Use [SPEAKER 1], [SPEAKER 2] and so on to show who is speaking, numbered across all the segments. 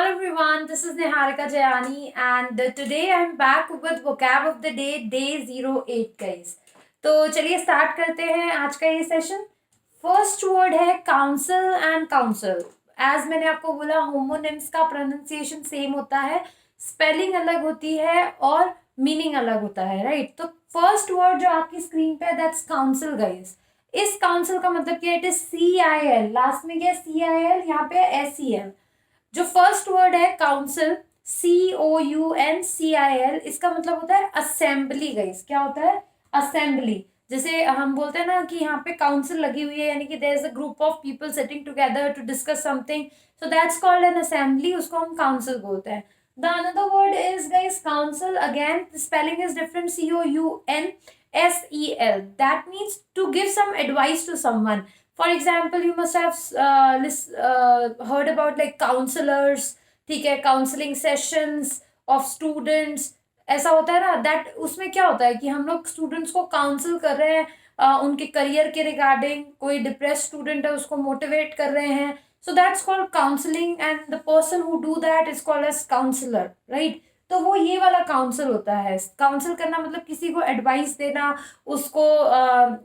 [SPEAKER 1] Hello everyone, this is Neharika Jayani and today I'm back with vocab of the day 08 guys. तो चलिए start करते हैं आज का ये सेशन. फर्स्ट वर्ड है काउंसिल एंड काउंसिल. एज मैंने आपको बोला होमोनिम्स का प्रोनाउंसिएशन सेम होता है, स्पेलिंग अलग होती है और मीनिंग अलग होता है, राइट. तो फर्स्ट वर्ड जो आपकी स्क्रीन पे है दैट्स काउंसिल गाइस. इस काउंसिल का मतलब क्या है? It is CIL. लास्ट में क्या है? CIL, यहाँ पे SEL. जो फर्स्ट वर्ड है काउंसिल, COUNCIL, इसका मतलब होता है असेंबली गाइस. क्या होता है? असेंबली. जैसे हम बोलते हैं ना कि यहाँ पे काउंसिल लगी हुई है, यानी कि there is a group of people sitting together to discuss something, so that's called an assembly. उसको हम काउंसिल बोलते हैं. The another word is guys council. Again spelling is different. COUNSEL. That means to give some advice to someone. For example, you must have heard about like counselors, ठीक है, counselling sessions of students. ऐसा होता है ना, that उसमें क्या होता है कि हम लोग स्टूडेंट्स को काउंसिल कर रहे हैं उनके करियर के रिगार्डिंग. कोई डिप्रेस स्टूडेंट है उसको मोटिवेट कर रहे हैं, so that's called counselling and the person who do that is called as counsellor, right. तो वो ये वाला काउंसिल होता है. काउंसिल करना मतलब किसी को एडवाइस देना, उसको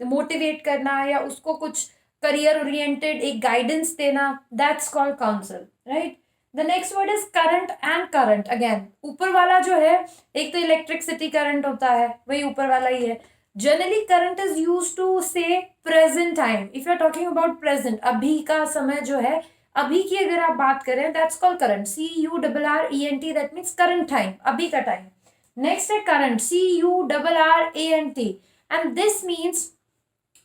[SPEAKER 1] मोटिवेट करना या उसको कुछ करियर ओरिएंटेड एक गाइडेंस देना. That's called council, right. The next word is current and current. Again ऊपर वाला जो है, एक तो इलेक्ट्रिसिटी करंट होता है, वही ऊपर वाला ही है. Generally current is use to say present time. If you are talking about present, अभी का समय जो है, अभी की अगर आप बात करें, that's called current. CURRENT. That means current time, अभी का टाइम. नेक्स्ट है current. CURRANT. And this means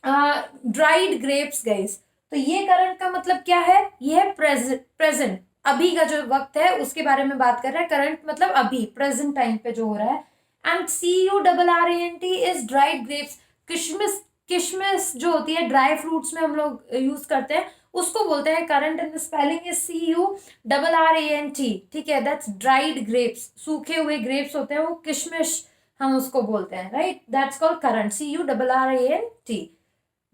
[SPEAKER 1] dried grapes guys. तो ये करंट का मतलब क्या है? ये है प्रेजेंट, अभी का जो वक्त है उसके बारे में बात कर रहे हैं. करंट मतलब अभी, प्रेजेंट टाइम पे जो हो रहा है. And CURRANT is dried grapes. किशमिश, किशमिश जो होती है ड्राई फ्रूट्स में हम लोग यूज करते हैं, उसको बोलते हैं current. And the spelling is CURRANT. ठीक है, दैट्स ड्राइड ग्रेप्स. सूखे हुए ग्रेप्स होते हैं वो किशमिश हम उसको बोलते हैं, right. That's called current. CURRANT.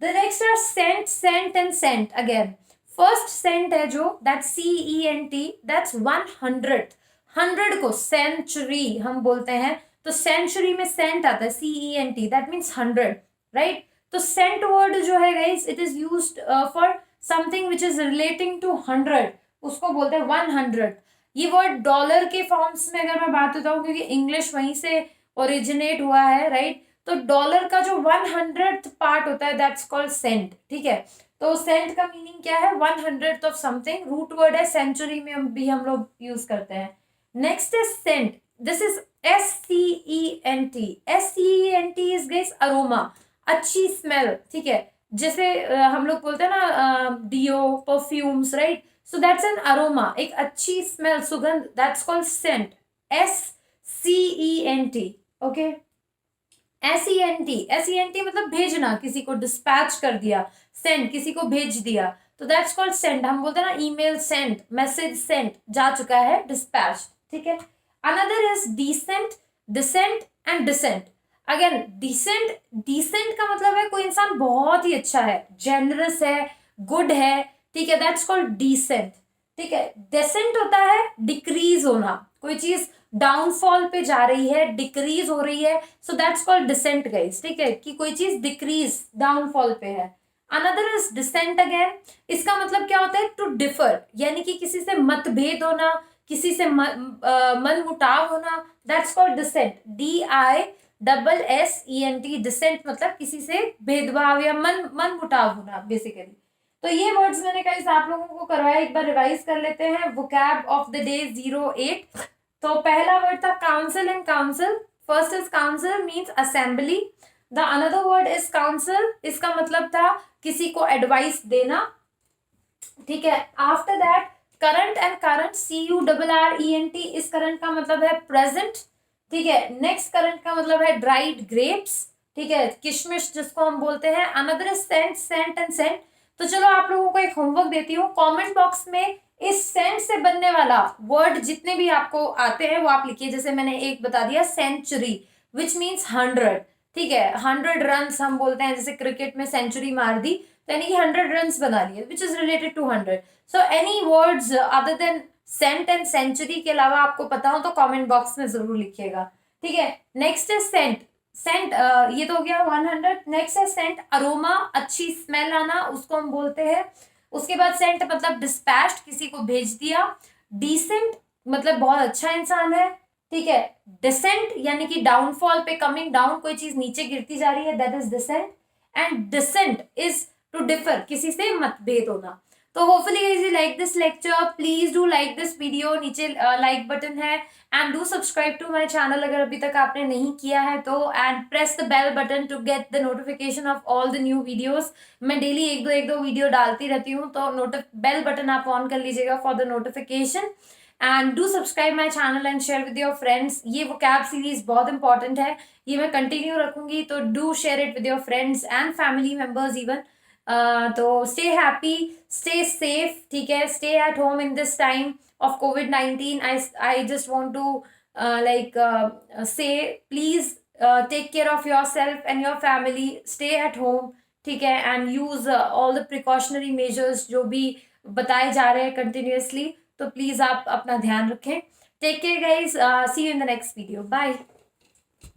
[SPEAKER 1] The next are sent, sent and sent. Again, first sent है जो, that's CENT, that's 100th. 100 को century हम बोलते हैं, तो century में sent आता है, CENT, that means 100, right. तो sent word जो है guys, it is used for something which is relating to 100, उसको बोलते हैं 100. ये वर्ड डॉलर के फॉर्म्स में अगर मैं बात करता हूँ, क्योंकि इंग्लिश वहीं से ओरिजिनेट हुआ है, राइट. तो डॉलर का जो 100th पार्ट होता है दैट्स कॉल्ड सेंट, ठीक है. तो सेंट का मीनिंग क्या है? 100th of something. Root word है, सेंचुरी में भी हम लोग यूज करते हैं. Next is scent. This is SCENT. SCENT is guys aroma, अच्छी स्मेल, ठीक है. जैसे हम लोग बोलते हैं ना deo, perfumes, right. So that's an aroma, एक अच्छी स्मेल, सुगंध. That's called scent. SCENT. Okay. SENT मतलब भेजना, किसी को डिस्पैच कर दिया, सेंड, किसी को भेज दिया, तो दैट्स कॉल्ड सेंड. हम बोलते हैं ना ईमेल सेंड, मैसेज सेंड, जा चुका है, डिस्पैच, ठीक है. Another is decent, descent and dissent. Again decent, decent का मतलब है कोई इंसान बहुत ही अच्छा है, जेनरस है, गुड है, ठीक है, दैट्स कॉल्ड डिसेंट, ठीक है. डिसेंट होता है डिक्रीज होना, कोई चीज डाउनफॉल पे जा रही है, डिक्रीज हो रही है, so that's called descent guys, ठीक है, कि कोई चीज डिक्रीज, डाउनफॉल पे है. Another is decent. अगेन इसका मतलब क्या होता है? टू डिफर, यानी कि किसी से मतभेद होना, किसी से मन मुटाव होना, that's called dissent. DISSENT. Dissent मतलब किसी से भेदभाव या मन मुटाव होना बेसिकली. तो ये वर्ड्स मैंने गाइस आप लोगों को करवाया, एक बार रिवाइज कर लेते हैं. Vocab of the day 08. तो पहला वर्ड था council and council. First is council means assembly. The another word is council, इसका मतलब था किसी को एडवाइस देना, ठीक है. After that current and current, CURRENT. इस करंट का मतलब है प्रेजेंट, ठीक है. नेक्स्ट करंट का मतलब है ड्राइड ग्रेप्स, ठीक है, किशमिश जिसको हम बोलते हैं. Another is cent, scent and sent. तो चलो आप लोगों को एक होमवर्क देती हूँ. कमेंट बॉक्स में इस सेंट से बनने वाला वर्ड जितने भी आपको आते हैं वो आप लिखिए. जैसे मैंने एक बता दिया सेंचुरी, विच मीन्स 100, ठीक है. 100 रन्स हम बोलते हैं, जैसे क्रिकेट में सेंचुरी मार दी, तो यानी कि 100 रन्स बना लिए, which is related to 100. So any words other than cent and century के अलावा आपको पता हो तो कमेंट बॉक्स में जरूर लिखिएगा, ठीक है। नेक्स्ट है सेंट। सेंट ये तो हो गया 100। नेक्स्ट है सेंट, अरोमा, अच्छी स्मेल आना, उसको हम बोलते हैं। उसके बाद सेंट मतलब डिस्पैच्ड, किसी को भेज दिया। डिसेंट मतलब बहुत अच्छा इंसान है, ठीक है। डिसेंट यानी कि डाउनफॉल पे, कमिंग डाउन, कोई चीज नीचे गिरती जा रही है, that is dissent. And dissent is to differ, किसी से मतभेद होना। तो hopefully guys you like this lecture, please do like this video, नीचे लाइक बटन है, and do subscribe to my channel अगर अभी तक आपने नहीं किया है तो, and press the bell button to get the notification of all the new videos. मैं डेली एक दो वीडियो डालती रहती हूँ, तो बेल बटन आप ऑन कर लीजिएगा for the notification. And do subscribe my channel and share with your friends. ये वो कैब सीरीज बहुत इंपॉर्टेंट है, ये मैं कंटिन्यू रखूंगी, तो do share it with your friends and family members even. तो स्टे हैप्पी, स्टे सेफ, ठीक है, stay at home in this time of COVID-19. I just want to say please take care of yourself and your family, stay at home, ठीक है, and use all the precautionary measures जो भी बताए जा रहे हैं continuously, तो please आप अपना ध्यान रखें। Take care guys, see you in the next video, bye.